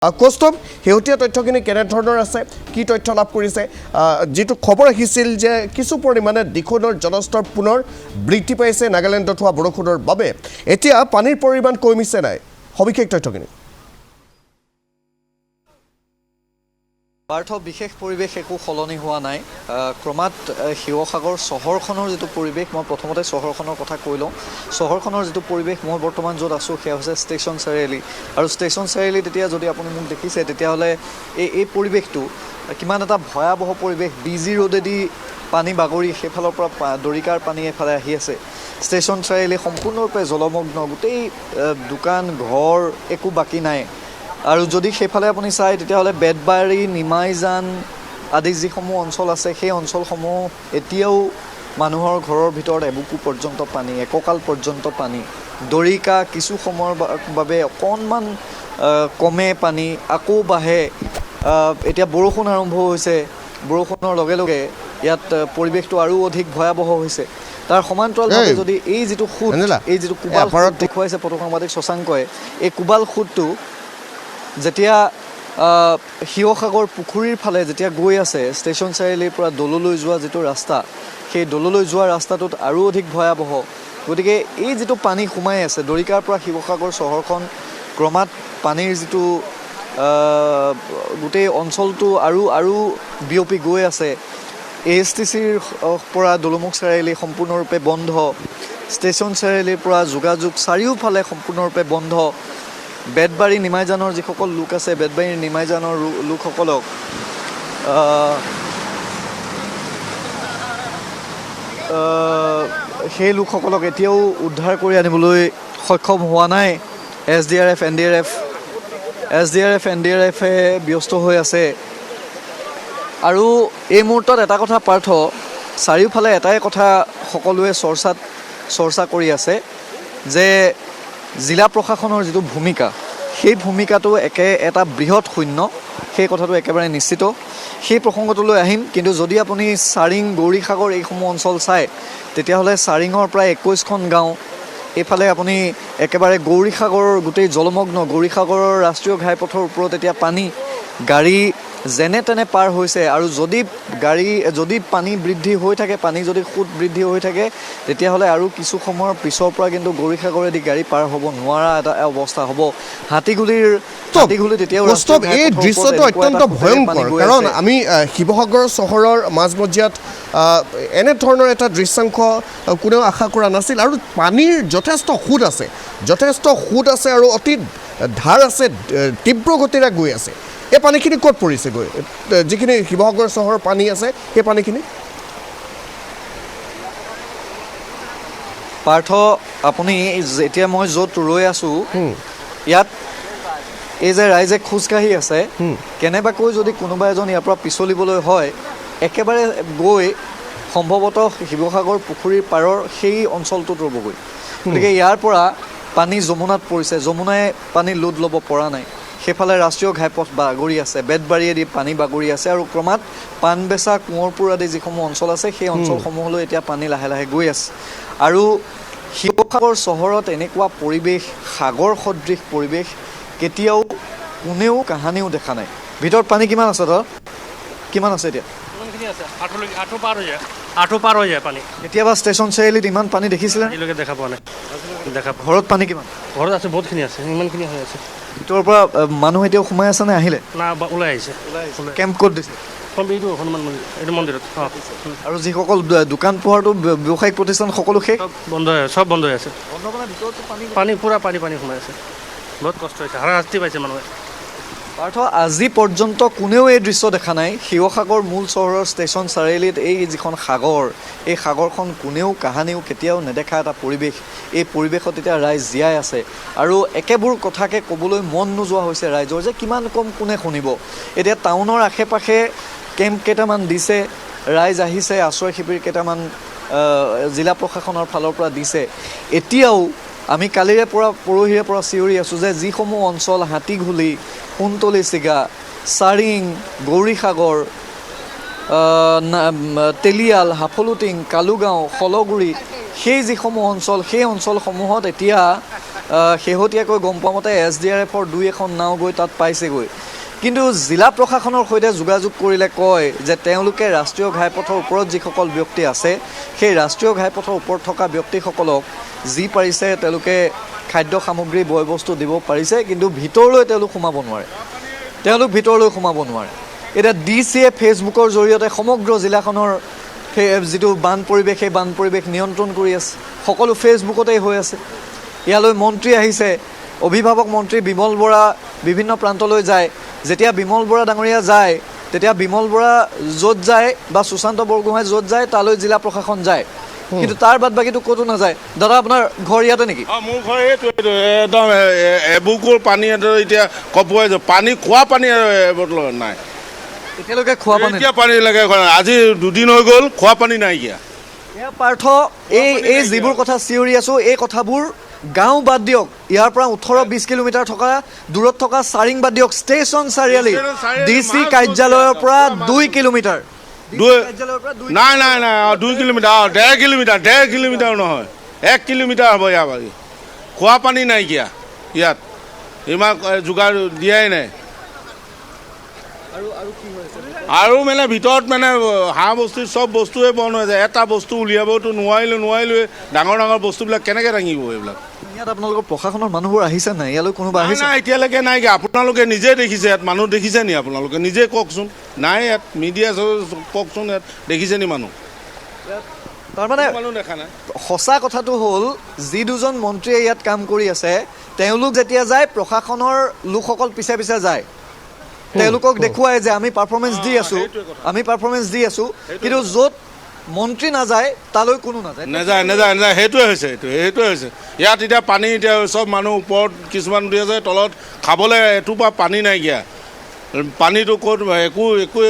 কৌস্তভ শেহতীয়া তথ্যখিনি কেনেধৰণৰ আছে কি তথ্য লাভ কৰিছে যেটো খবৰ আহিছিল যে কিছু পৰিমাণে দিখনৰ জলস্তৰ পুনৰ বৃদ্ধি পাইছে নাগালেণ্ডত হোৱা বৰষুণৰ বাবে এতিয়া পানীৰ পৰিমাণ কমিছে নাই সবিশেষ তথ্যখিনি পাৰ্থ বিশেষ পৰিৱেশ একো সলনি হোৱা নাই ক্ৰমাৎ শিৱসাগৰ চহৰখনৰ যেটো পৰিৱেশ মই প্ৰথমতে চহৰখনৰ কথা কৈ লওঁ চহৰখনৰ যেটো পৰিৱেশ মই বৰ্তমান য'ত আছোঁ সেয়া হৈছে ষ্টেচন চাৰিআলি আৰু ষ্টেচন চাৰিআলি তেতিয়া যদি আপুনি মোক দেখিছে তেতিয়াহ'লে এই পৰিৱেশটো কিমান এটা ভয়াৱহ পৰিৱেশ বিজি ৰোডেদি পানী বাগৰি সেইফালৰ পৰা দৰিকাৰ পানী এফালে আহি আছে ষ্টেচন চাৰিআলি সম্পূৰ্ণৰূপে জলমগ্ন গোটেই দোকান ঘৰ একো বাকী নাই আৰু যদি সেইফালে আপুনি চাই তেতিয়াহ'লে বেতবাৰী নিমাইজান আদি যিসমূহ অঞ্চল আছে সেই অঞ্চলসমূহ এতিয়াও মানুহৰ ঘৰৰ ভিতৰত এবুকু পৰ্যন্ত পানী এককাল পৰ্যন্ত পানী দৰিকা কিছু সময়ৰ বাবে অকণমান কমে পানী আকৌ বাঢ়ে এতিয়া বৰষুণ আৰম্ভ হৈছে বৰষুণৰ লগে লগে ইয়াত পৰিৱেশটো আৰু অধিক ভয়াৱহ হৈছে তাৰ সমান্তৰালভাৱে যদি এই যিটো খুঁট এই যিটো কোবাল খুঁট দেখুৱাইছে ফটো সাংবাদিক শশাংকই এই কোবাল খুঁটটো যেতিয়া শিৱসাগৰ পুখুৰীৰ ফালে যেতিয়া গৈ আছে ষ্টেচন চাৰিআলিৰ পৰা দললৈ যোৱা যিটো ৰাস্তা সেই দললৈ যোৱা ৰাস্তাটোত আৰু অধিক ভয়াৱহ গতিকে এই যিটো পানী সোমাই আছে দৰিকাৰ পৰা শিৱসাগৰ চহৰখন ক্ৰমাৎ পানীৰ যিটো গোটেই অঞ্চলটো আৰু বিয়পি গৈ আছে ASTCৰ পৰা দলমুখ চাৰিআলি সম্পূৰ্ণৰূপে বন্ধ ষ্টেচন চাৰিআলিৰ পৰা যোগাযোগ চাৰিওফালে সম্পূৰ্ণৰূপে বন্ধ বেতবাৰী নিমাইজানৰ যিসকল লোক আছে বেতবাৰী নিমাইজানৰ লোকসকলক সেই লোকসকলক এতিয়াও উদ্ধাৰ কৰি আনিবলৈ সক্ষম হোৱা নাই SDRF NDRF ব্যস্ত হৈ আছে আৰু এই মুহূৰ্তত এটা কথা পাৰ্থ চাৰিওফালে এটাই কথা সকলোৱে চৰ্চা কৰি আছে যে জিলা প্ৰশাসনৰ যিটো ভূমিকা সেই ভূমিকাটো এটা বৃহৎ শূন্য সেই কথাটো একেবাৰে নিশ্চিত সেই প্ৰসংগটোলৈ আহিম কিন্তু যদি আপুনি চাৰিং গৌৰীসাগৰ এইসমূহ অঞ্চল চায় তেতিয়াহ'লে চাৰিঙৰ প্ৰায় 21খন গাঁও এইফালে আপুনি একেবাৰে গৌৰীসাগৰৰ গোটেই জলমগ্ন গৌৰীসাগৰৰ ৰাষ্ট্ৰীয় ঘাইপথৰ ওপৰত এতিয়া পানী গাড়ী যেনে তেনে পাৰ হৈছে আৰু যদি পানী বৃদ্ধি হৈ থাকে পানী যদি খুঁট বৃদ্ধি হৈ থাকে তেতিয়াহ'লে আৰু কিছু সময়ৰ পিছৰ পৰা কিন্তু গৌৰীসাগৰেদি গাড়ী পাৰ হ'ব নোৱাৰা এটা অৱস্থা হ'ব হাতীগুলি তেতিয়াও এই দৃশ্যটো অত্যন্ত ভয়ংকৰ কাৰণ আমি শিৱসাগৰ চহৰৰ মাজমজিয়াত এনেধৰণৰ এটা দৃশ্যাংশ কোনেও আশা কৰা নাছিল আৰু পানীৰ যথেষ্ট সুত আছে আৰু অতি ধাৰ আছে তীব্ৰ গতিৰে গৈ আছে এই পানীখিনি ক'ত পৰিছে গৈ যিখিনি শিৱসাগৰ চহৰৰ পানী আছে সেই পানীখিনি পাৰ্থ আপুনি এতিয়া মই য'ত ৰৈ আছোঁ ইয়াত এই যে ৰাইজে খোজকাঢ়ি আছে কেনেবাকৈ যদি কোনোবা এজন ইয়াৰ পৰা পিছলিবলৈ হয় একেবাৰে গৈ সম্ভৱতঃ শিৱসাগৰ পুখুৰীৰ পাৰৰ সেই অঞ্চলটোত ৰ'বগৈ গতিকে ইয়াৰ পৰা পানী যমুনাত পৰিছে যমুনাই পানী লোড ল'ব পৰা নাই সেইফালে ৰাষ্ট্ৰীয় ঘাইপথ বাগৰি আছে বেতবাৰীয়েদি পানী বাগৰি আছে আৰু ক্ৰমাৎ পাণবেচা কোঁৱৰপুৰ আদি যিসমূহ অঞ্চল আছে সেই অঞ্চলসমূহলৈ এতিয়া পানী লাহে লাহে গৈ আছে আৰু শিৱসাগৰ চহৰত এনেকুৱা পৰিৱেশ সাগৰ সদৃশ পৰিৱেশ কেতিয়াও কোনেও কাহানিও দেখা নাই ভিতৰত পানী কিমান আছে কিমান আছে এতিয়া আঁঠু পাৰ হৈ যায় পানী কেতিয়াবা ষ্টেচন চাৰিআলিত ইমান পানী দেখিছিলে আজিলৈকে দেখা পোৱা নাই ঘৰত পানী কিমান ঘৰত আছে বহুতখিনি আছে ইমানখিনি হৈ আছে ভিতৰৰ পৰা মানুহ এতিয়াও সোমাই আছে নে আহিলে না ওলাই আহিছে কেম্প ক'ত দিছে এইটো হনুমান মন্দিৰ এইটো মন্দিৰত আৰু যিসকল দোকান পোহাৰটো ব্যৱসায়িক প্ৰতিষ্ঠান সকলো শেষ চব বন্ধ হৈ আছে পানী পূৰা পানী সোমাই আছে বহুত কষ্ট হৈছে হাৰাশাস্তি পাইছে মানুহে পাৰ্থ আজি পৰ্যন্ত কোনেও এই দৃশ্য দেখা নাই শিৱসাগৰ মূল চহৰৰ ষ্টেচন চাৰিআলিত এই যিখন সাগৰ এই সাগৰখন কোনেও কাহানিও কেতিয়াও নেদেখা এটা পৰিৱেশ এই পৰিৱেশত এতিয়া ৰাইজ জীয়াই আছে আৰু একেবোৰ কথাকে ক'বলৈ মন নোযোৱা হৈছে ৰাইজৰ যে কিমান কম কোনে শুনিব এতিয়া টাউনৰ আশে পাশে কেম্প কেইটামান দিছে ৰাইজ আহিছে আশ্ৰয় শিবিৰ কেইটামান জিলা প্ৰশাসনৰ ফালৰ পৰা দিছে এতিয়াও আমি কালিৰে পৰা পৰহিৰে পৰা চিঞৰি আছোঁ যে যিসমূহ অঞ্চল হাতীঘুলি কুন্তলীচিগা চাৰিং গৌৰীসাগৰ তেলিয়াল হাফলুটিং কালুগাঁও শলগুৰি সেই যিসমূহ অঞ্চল সেই অঞ্চলসমূহত এতিয়া শেহতীয়াকৈ গম পোৱা মতে SDRFৰ 2 নাও গৈ তাত পাইছেগৈ কিন্তু জিলা প্ৰশাসনৰ সৈতে যোগাযোগ কৰিলে কয় যে তেওঁলোকে ৰাষ্ট্ৰীয় ঘাইপথৰ ওপৰত যিসকল ব্যক্তি আছে সেই ৰাষ্ট্ৰীয় ঘাইপথৰ ওপৰত থকা ব্যক্তিসকলক যি পাৰিছে তেওঁলোকে খাদ্য সামগ্ৰী বয় বস্তু দিব পাৰিছে কিন্তু ভিতৰলৈ তেওঁলোক সোমাব নোৱাৰে এতিয়া DCয়ে ফেচবুকৰ জৰিয়তে সমগ্ৰ জিলাখনৰ যিটো বান পৰিৱেশ সেই বান পৰিৱেশ নিয়ন্ত্ৰণ কৰি আছে সকলো ফেচবুকতেই হৈ আছে ইয়ালৈ মন্ত্ৰী আহিছে অভিভাৱক মন্ত্ৰী বিমল বৰা বিভিন্ন প্ৰান্তলৈ যায় যেতিয়া বিমল বৰা ডাঙৰীয়া যায় তেতিয়া বিমল বৰা য'ত যায় বা সুশান্ত বৰগোহাঁই য'ত যায় তালৈ জিলা প্ৰশাসন যায় কিন্তু তাৰ বাদ বাকীটো ক'তো নাযায় দাদা আপোনাৰ ঘৰ ইয়াতে নেকি মোৰ ঘৰ এইটো একদম এবুকুৰ পানী এতিয়া কপোৱাই পানী খোৱা পানী বটল নাই এতিয়ালৈকে খোৱা পানী এতিয়া পানী লাগে আজি 2 দিন হৈ গ'ল খোৱা পানী নাইকিয়া এয়া পাৰ্থ এই যিবোৰ কথা চিঞৰি আছো এই কথাবোৰ গাঁও বাদ দিয়ক ইয়াৰ পৰা 18-20 কিলোমিটাৰ থকা দূৰত থকা চাৰিং বাদ দিয়ক ষ্টেচন চাৰিআলি DC কাৰ্যালয়ৰ পৰা 2 কিলোমিটাৰ নাই 2 কিলোমিটাৰ 1.5 কিলোমিটাৰ নহয় 1 কিলোমিটাৰ হ'ব ইয়াৰ পৰা খোৱা পানী নাইকিয়া ইয়াত ইমান যোগাৰ দিয়াই নাই আৰু মানে ভিতৰত মানে হাঁহ বস্তু চব বস্তুৱে বন্ধ হৈ যায় এটা বস্তু উলিয়াবতো নোৱাৰিলোৱে ডাঙৰ বস্তুবিলাক কেনেকৈ দাঙিব এইবিলাক ইয়াত আপোনালোকৰ প্ৰশাসনৰ মানুহবোৰ আহিছে নাই ইয়ালৈ কোনোবা আহিছে নাই এতিয়ালৈকে নাইকি আপোনালোকে নিজে দেখিছে ইয়াত মানুহ দেখিছে নি আপোনালোকে নিজে কওকচোন নাই ইয়াত মিডিয়া কওকচোন ইয়াত দেখিছে নি মানুহ তাৰমানে মানুহ দেখা নাই সঁচা কথাটো হ'ল যি দুজন মন্ত্ৰীয়ে ইয়াত কাম কৰি আছে তেওঁলোক যেতিয়া যায় প্ৰশাসনৰ লোকসকল পিছে পিছে যায় তেওঁলোকক দেখুৱাই যে আমি পাৰফৰ্মেঞ্চ দি আছো কিন্তু য'ত মন্ত্ৰী নাযায় তালৈ কোনো নাযায় সেইটোৱে হৈছে ইয়াত এতিয়া পানী এতিয়া চব মানুহ ওপৰত কিছুমান দি আছে তলত খাবলৈ এটোপা পানী নাইকিয়া পানীটো ক'ত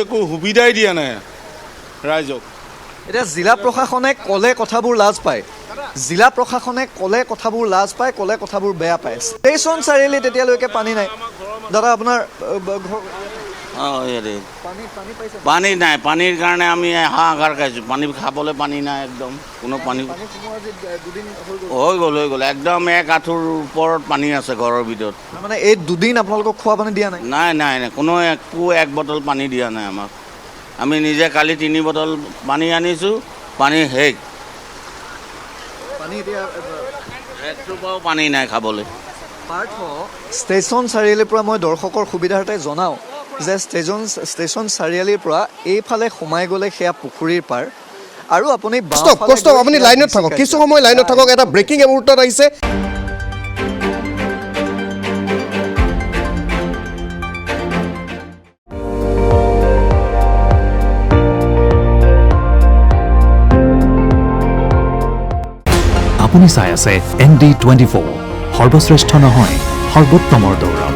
একো সুবিধাই দিয়া নাই ৰাইজক এতিয়া জিলা প্ৰশাসনে ক'লে কথাবোৰ লাজ পায় ক'লে কথাবোৰ বেয়া পায় ষ্টেচন চাৰিআলিত এতিয়ালৈকে পানী নাই দাদা আপোনাৰ পানী নাই পানীৰ কাৰণে আমি হাহাকাৰ খাইছোঁ পানী খাবলৈ পানী নাই একদম কোনো পানী হৈ গ'ল একদম 1 আঁঠুৰ ওপৰত পানী আছে ঘৰৰ ভিতৰত মানে এই 2 দিন আপোনালোকক খোৱা পানী দিয়া নাই কোনো 1 বটল পানী দিয়া নাই আমাক আমি নিজে কালি 3 বটল পানী আনিছোঁ পানী শেষ একটোপাও পানী নাই খাবলৈ ষ্টেচন চাৰিআলিৰ পৰা মই দৰ্শকৰ সুবিধাৰ্থে জনাওঁ যে ষ্টেচন চাৰিআলিৰ পৰা এইফালে সোমাই গ'লে সেয়া পুখুৰীৰ পাৰ আৰু আপুনি আপুনি লাইনত থাকক কিছু সময় লাইনত থাকক এটা ব্ৰেকিং মুহূৰ্তত আহিছে আপুনি চাই আছে ND24 সৰ্বশ্ৰেষ্ঠ নহয় সৰ্বোত্তমৰ দৌৰ